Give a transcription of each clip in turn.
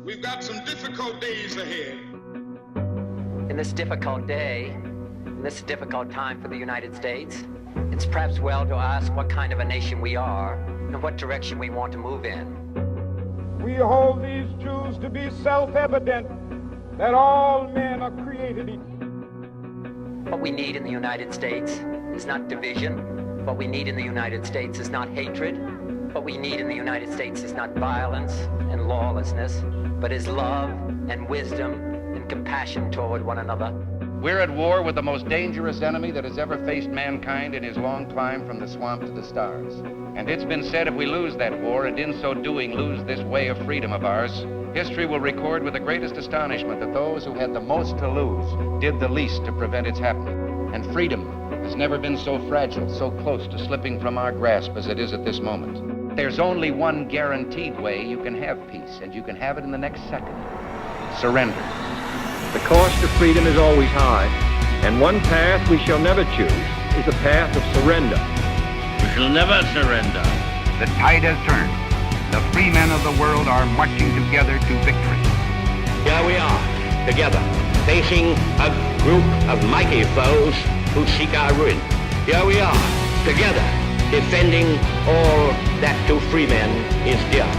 We've got some difficult days ahead. In this difficult day, in this difficult time for the United States, it's perhaps well to ask what kind of a nation we are and what direction we want to move in. We hold these truths to be self-evident, that all men are created equal. What we need in the United States is not division. What we need in the United States is not hatred. What we need in the United States is not violence and lawlessness, but is love and wisdom and compassion toward one another. We're at war with the most dangerous enemy that has ever faced mankind in his long climb from the swamp to the stars. And it's been said if we lose that war, and in so doing lose this way of freedom of ours, history will record with the greatest astonishment that those who had the most to lose did the least to prevent its happening. And freedom has never been so fragile, so close to slipping from our grasp as it is at this moment. There's only one guaranteed way you can have peace, and you can have it in the next second. Surrender. The cost of freedom is always high, and one path we shall never choose is the path of surrender. We shall never surrender. The tide has turned. The free men of the world are marching together to victory. Here we are, together, facing a group of mighty foes who seek our ruin. Here we are, together, defending all that to free men is dear.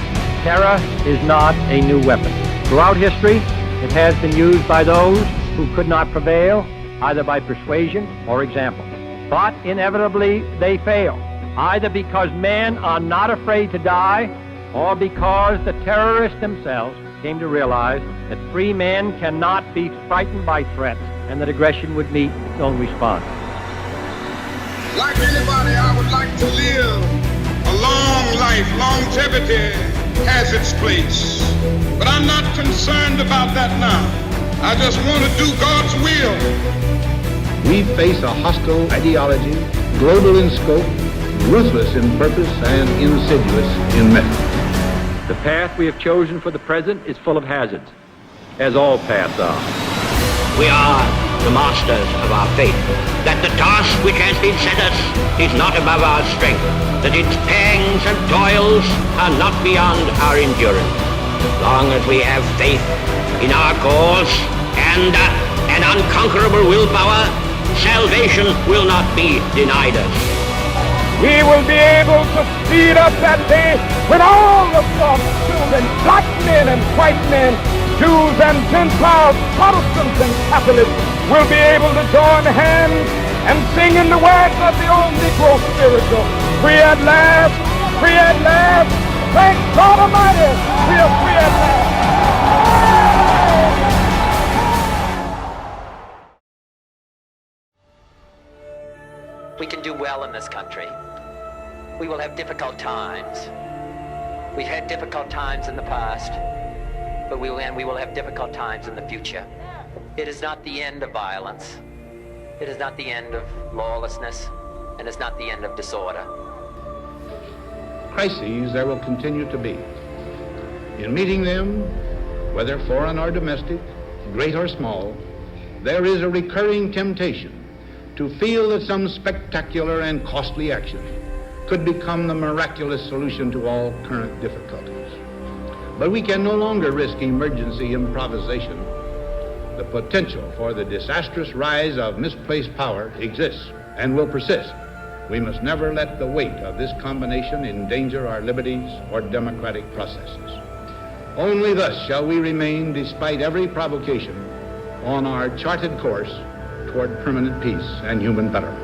Terror is not a new weapon. Throughout history, it has been used by those who could not prevail, either by persuasion or example. But inevitably, they fail, either because men are not afraid to die, or because the terrorists themselves came to realize that free men cannot be frightened by threats, and that aggression would meet its own response. Like anybody, I would like to live a long life. Longevity has its place. But I'm not concerned about that now. I just want to do God's will. We face a hostile ideology, global in scope, ruthless in purpose, and insidious in method. The path we have chosen for the present is full of hazards, as all paths are. We are the masters of our fate, that the task which has been set us is not above our strength, that its pangs and toils are not beyond our endurance. As long as we have faith in our cause and an unconquerable willpower, salvation will not be denied us. We will be able to speed up that day when all the soft children, black men and white men, Jews and Gentiles, Protestants and Catholics, will be able to join hands and sing in the words of the old Negro spiritual, free at last, free at last, thank God Almighty, we are free at last. We can do well in this country. We will have difficult times. We've had difficult times in the past, but we will have difficult times in the future. It is not the end of violence. It is not the end of lawlessness, and it's not the end of disorder. Crises there will continue to be. In meeting them, whether foreign or domestic, great or small, there is a recurring temptation to feel that some spectacular and costly action could become the miraculous solution to all current difficulties. But we can no longer risk emergency improvisation. The potential for the disastrous rise of misplaced power exists and will persist. We must never let the weight of this combination endanger our liberties or democratic processes. Only thus shall we remain, despite every provocation, on our charted course toward permanent peace and human betterment.